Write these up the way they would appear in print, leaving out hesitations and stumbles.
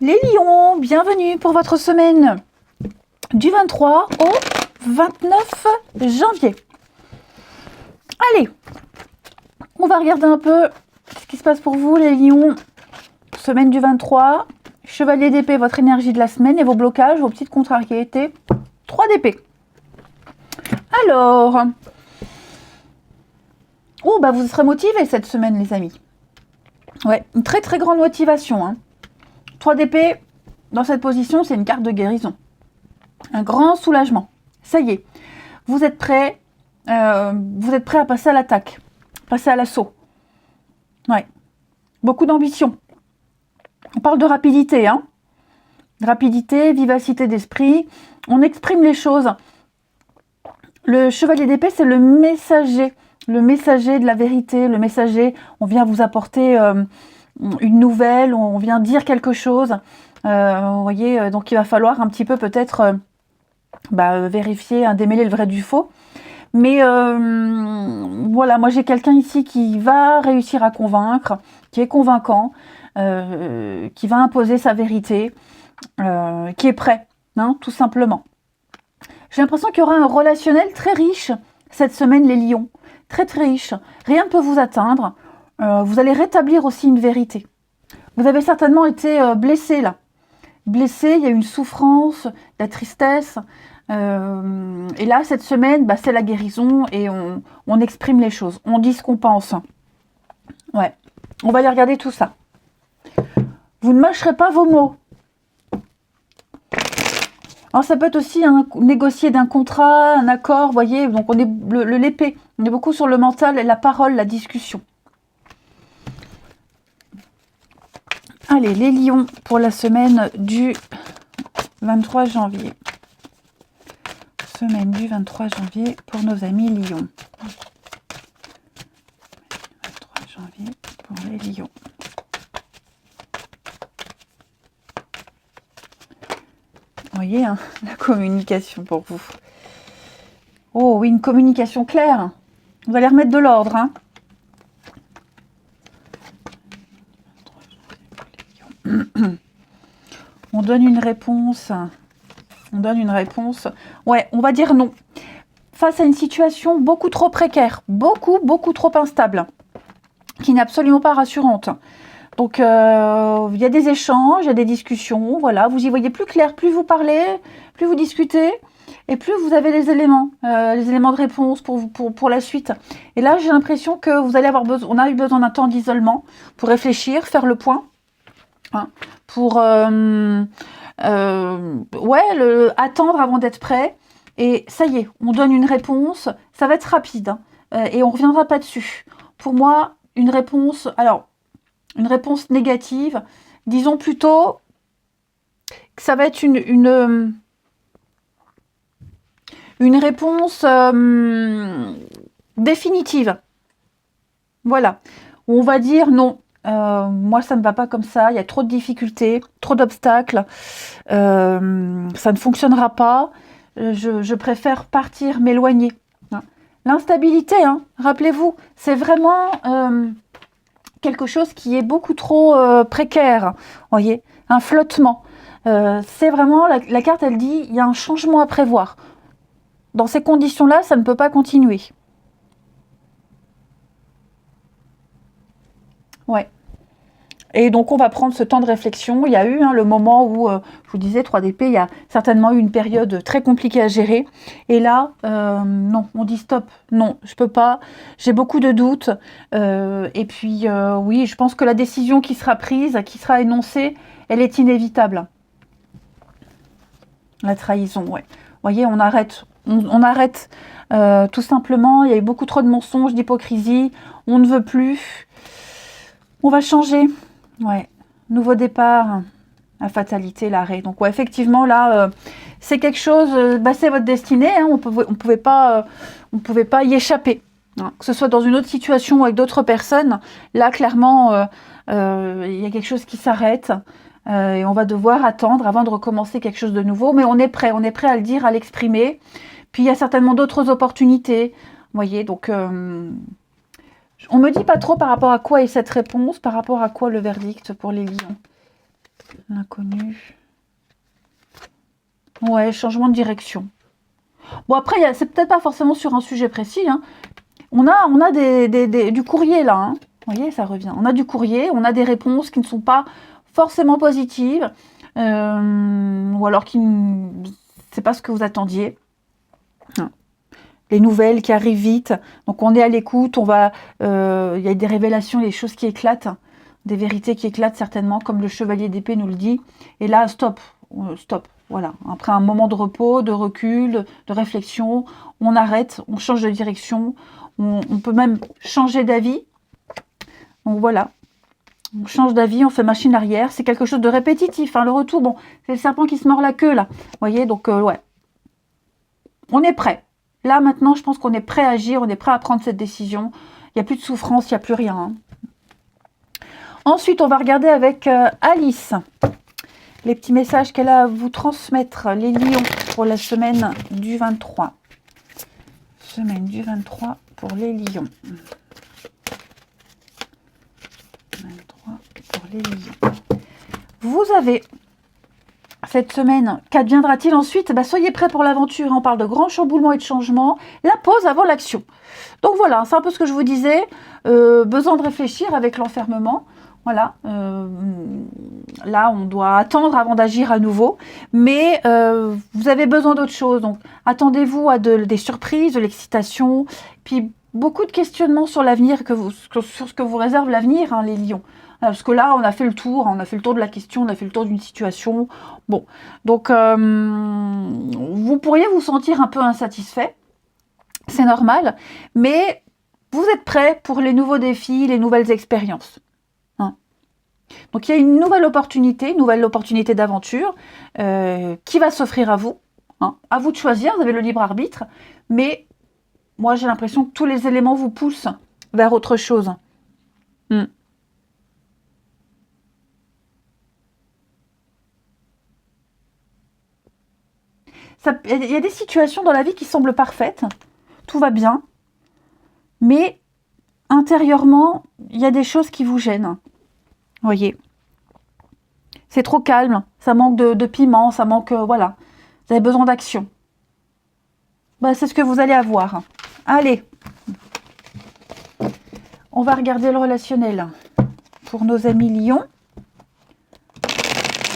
Les lions, bienvenue pour votre semaine du 23 au 29 janvier. Allez, on va regarder un peu ce qui se passe pour vous les lions. Semaine du 23, chevalier d'épée, votre énergie de la semaine et vos blocages, vos petites contrariétés. 3 d'épée. Alors, oh bah vous serez motivés cette semaine les amis. Ouais, une très très grande motivation. Hein. 3 d'épée, dans cette position, c'est une carte de guérison. Un grand soulagement. Ça y est, vous êtes prêts à passer à l'attaque, passer à l'assaut. Ouais, beaucoup d'ambition. On parle de rapidité, hein. Rapidité, vivacité d'esprit. On exprime les choses. Le chevalier d'épée, c'est le messager de la vérité, le messager. On vient vous apporter une nouvelle, on vient dire quelque chose. Vous voyez, donc il va falloir un petit peu peut-être vérifier, hein, démêler le vrai du faux. Mais voilà, moi j'ai quelqu'un ici qui va réussir à convaincre, qui est convaincant, qui va imposer sa vérité, qui est prêt, hein, tout simplement. J'ai l'impression qu'il y aura un relationnel très riche cette semaine, les lions. Très très riche. Rien ne peut vous atteindre. Vous allez rétablir aussi une vérité. Vous avez certainement été blessé là. Blessé, il y a une souffrance, de la tristesse. Et là, cette semaine, c'est la guérison et on exprime les choses. On dit ce qu'on pense. Ouais. On va aller regarder tout ça. Vous ne mâcherez pas vos mots. Alors, ça peut être aussi négocier d'un contrat, un accord, vous voyez. Donc, on est l'épée. On est beaucoup sur le mental, la parole, la discussion. Allez, les lions pour la semaine du 23 janvier. Semaine du 23 janvier pour nos amis lions. 23 janvier pour les lions. Vous voyez, hein, la communication pour vous. Oh oui, une communication claire. Vous allez remettre de l'ordre. Hein. On donne une réponse. On donne une réponse. Ouais, on va dire non. Face à une situation beaucoup trop précaire, beaucoup trop instable, qui n'est absolument pas rassurante. Donc, il y a des échanges, il y a des discussions, voilà, vous y voyez plus clair, plus vous parlez, plus vous discutez, et plus vous avez les éléments de réponse pour la suite. Et là, j'ai l'impression que vous allez avoir besoin, on a eu besoin d'un temps d'isolement pour réfléchir, faire le point, hein, pour attendre avant d'être prêt. Et ça y est, on donne une réponse, ça va être rapide, hein, et on ne reviendra pas dessus. Pour moi, une réponse négative, disons plutôt que ça va être une réponse définitive. Voilà. On va dire non, moi ça ne va pas comme ça, il y a trop de difficultés, trop d'obstacles, ça ne fonctionnera pas, je préfère partir, m'éloigner. Hein. L'instabilité, hein, rappelez-vous, c'est vraiment quelque chose qui est beaucoup trop précaire, voyez, un flottement. C'est vraiment, la carte elle dit, il y a un changement à prévoir. Dans ces conditions-là, ça ne peut pas continuer. Ouais. Et donc, on va prendre ce temps de réflexion. Il y a eu le moment où, je vous disais, 3 d'épée, il y a certainement eu une période très compliquée à gérer. Et là, non, on dit stop. Non, je peux pas. J'ai beaucoup de doutes. Et puis, oui, je pense que la décision qui sera prise, qui sera énoncée, elle est inévitable. La trahison, ouais. Vous voyez, on arrête. On arrête tout simplement. Il y a eu beaucoup trop de mensonges, d'hypocrisie. On ne veut plus. On va changer. Ouais, nouveau départ, la fatalité, l'arrêt. Donc ouais, effectivement là, c'est quelque chose, c'est votre destinée. Hein, on pouvait pas y échapper. Hein, que ce soit dans une autre situation ou avec d'autres personnes, là clairement, il y a quelque chose qui s'arrête et on va devoir attendre avant de recommencer quelque chose de nouveau. Mais on est prêt à le dire, à l'exprimer. Puis il y a certainement d'autres opportunités. Vous voyez, donc on me dit pas trop par rapport à quoi est cette réponse, par rapport à quoi le verdict pour les lions. L'inconnu. Ouais, changement de direction. Bon, après, c'est peut-être pas forcément sur un sujet précis. Hein. On a du courrier, là. Hein. Vous voyez, ça revient. On a du courrier, on a des réponses qui ne sont pas forcément positives. Ou alors c'est pas ce que vous attendiez. Les nouvelles qui arrivent vite. Donc, on est à l'écoute. Il y a des révélations, des choses qui éclatent. Des vérités qui éclatent certainement, comme le chevalier d'épée nous le dit. Et là, stop. Stop. Voilà. Après un moment de repos, de recul, de réflexion, on arrête, on change de direction. On peut même changer d'avis. Donc voilà. On change d'avis, on fait machine arrière. C'est quelque chose de répétitif. Hein. Le retour, bon, c'est le serpent qui se mord la queue, là. Vous voyez, donc, ouais. On est prêt. Là, maintenant, je pense qu'on est prêt à agir. On est prêt à prendre cette décision. Il n'y a plus de souffrance, il n'y a plus rien. Hein. Ensuite, on va regarder avec Alice. Les petits messages qu'elle a à vous transmettre. Les lions pour la semaine du 23. Semaine du 23 pour les lions. 23 pour les lions. Vous avez cette semaine, qu'adviendra-t-il ensuite? Soyez prêts pour l'aventure. On parle de grands chamboulements et de changements. La pause avant l'action. Donc voilà, c'est un peu ce que je vous disais. Besoin de réfléchir avec l'enfermement. Voilà. Là, on doit attendre avant d'agir à nouveau. Mais vous avez besoin d'autre chose. Donc, attendez-vous à des surprises, de l'excitation. Puis, beaucoup de questionnements sur l'avenir, sur ce que vous réserve l'avenir, hein, les lions. Parce que là, on a fait le tour. On a fait le tour de la question. On a fait le tour d'une situation. Bon. Donc, vous pourriez vous sentir un peu insatisfait. C'est normal. Mais vous êtes prêts pour les nouveaux défis, les nouvelles expériences. Donc, il y a une nouvelle opportunité d'aventure qui va s'offrir à vous. Hein. À vous de choisir, vous avez le libre arbitre. Mais moi, j'ai l'impression que tous les éléments vous poussent vers autre chose. Il y a des situations dans la vie qui semblent parfaites. Tout va bien. Mais intérieurement, il y a des choses qui vous gênent. Voyez, c'est trop calme, ça manque de piment, ça manque, voilà. Vous avez besoin d'action. C'est ce que vous allez avoir. Allez, on va regarder le relationnel pour nos amis lions.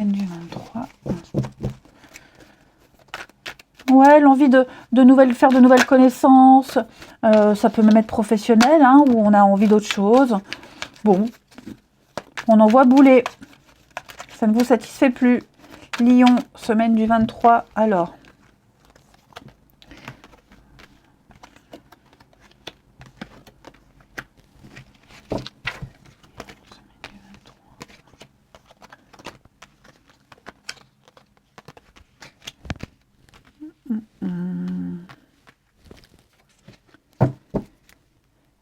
Du 23. Ouais, l'envie de faire de nouvelles connaissances. Ça peut même être professionnel, hein, où on a envie d'autre chose. Bon. On envoie bouler. Ça ne vous satisfait plus. Lion, semaine du 23. Alors.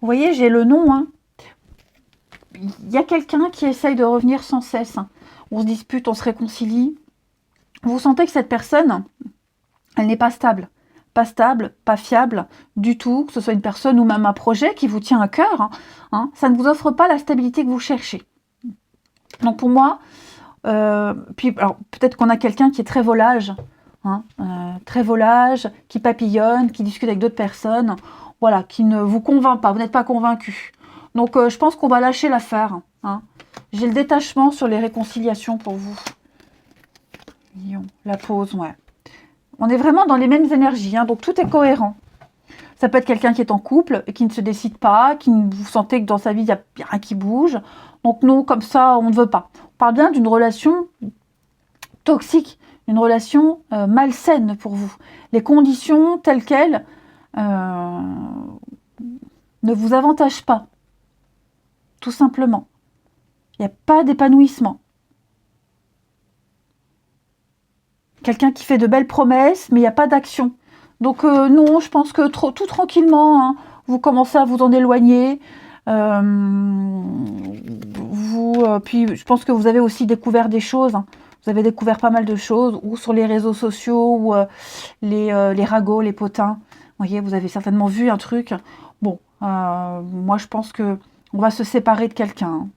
Vous voyez, j'ai le nom, hein. Il y a quelqu'un qui essaye de revenir sans cesse. On se dispute, on se réconcilie. Vous sentez que cette personne, elle n'est pas stable. Pas stable, pas fiable du tout, que ce soit une personne ou même un projet qui vous tient à cœur. Hein, ça ne vous offre pas la stabilité que vous cherchez. Donc pour moi, alors peut-être qu'on a quelqu'un qui est très volage. Hein, très volage, qui papillonne, qui discute avec d'autres personnes. Voilà, qui ne vous convainc pas, vous n'êtes pas convaincu. Donc, je pense qu'on va lâcher l'affaire. Hein. J'ai le détachement sur les réconciliations pour vous. Lion, la pause, ouais. On est vraiment dans les mêmes énergies, hein, donc tout est cohérent. Ça peut être quelqu'un qui est en couple et qui ne se décide pas, vous sentez que dans sa vie, il n'y a rien qui bouge. Donc non, comme ça, on ne veut pas. On parle bien d'une relation toxique, une relation malsaine pour vous. Les conditions telles quelles ne vous avantagent pas. Tout simplement. Il n'y a pas d'épanouissement. Quelqu'un qui fait de belles promesses, mais il n'y a pas d'action. Donc non, je pense que tout tranquillement, hein, vous commencez à vous en éloigner. Puis je pense que vous avez aussi découvert des choses. Hein. Vous avez découvert pas mal de choses, ou sur les réseaux sociaux, ou les ragots, les potins. Vous voyez, vous avez certainement vu un truc. Bon, moi je pense que on va se séparer de quelqu'un. Hein.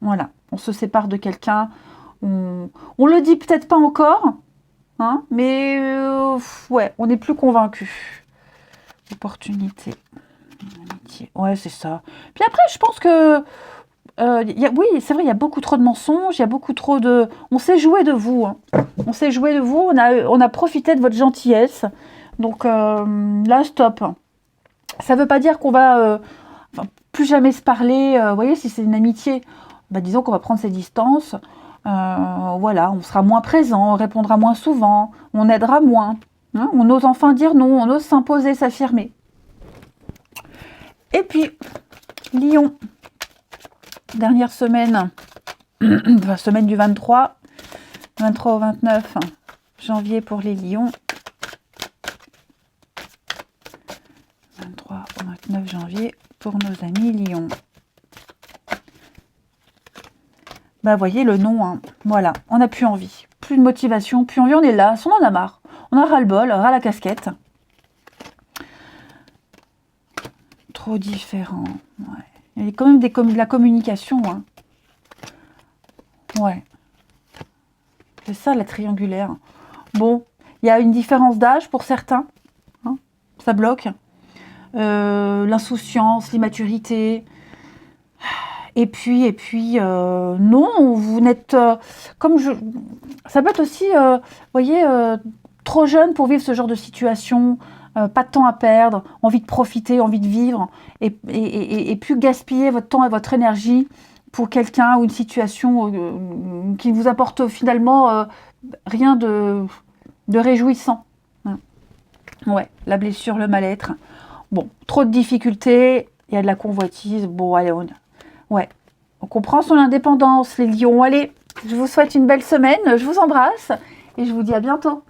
Voilà, on se sépare de quelqu'un. On le dit peut-être pas encore, hein, mais ouais, on n'est plus convaincu. Opportunité, amitié, ouais, c'est ça. Puis après, je pense que oui, c'est vrai, il y a beaucoup trop de mensonges, il y a beaucoup trop de... On s'est joué de vous, hein. On s'est joué de vous, on a profité de votre gentillesse. Donc là, stop. Ça ne veut pas dire qu'on va plus jamais se parler. Vous voyez, si c'est une amitié, bah, disons qu'on va prendre ses distances. Voilà, on sera moins présent, on répondra moins souvent, on aidera moins. Hein, on ose enfin dire non, on ose s'imposer, s'affirmer. Et puis, Lion. Dernière semaine, enfin, semaine du 23 au 29 janvier pour les lions. 23 au 29 janvier pour nos amis lions. Bah, vous voyez le nom, hein. Voilà, on n'a plus envie. Plus de motivation, plus envie, on est là, on en a marre. On a ras-le-bol, ras la casquette. Trop différent, ouais. Il y a quand même de la communication. Hein. Ouais. C'est ça la triangulaire. Bon, il y a une différence d'âge pour certains. Hein, ça bloque. L'insouciance, l'immaturité. Et puis non, vous n'êtes... comme je... Ça peut être aussi, vous voyez, trop jeune pour vivre ce genre de situation. Pas de temps à perdre, envie de profiter, envie de vivre, et plus gaspiller votre temps et votre énergie pour quelqu'un ou une situation qui vous apporte finalement rien de réjouissant. Hein. Ouais, la blessure, le mal-être. Bon, trop de difficultés, il y a de la convoitise. Bon, allez, ouais, on comprend son indépendance, les lions. Allez, je vous souhaite une belle semaine, je vous embrasse et je vous dis à bientôt.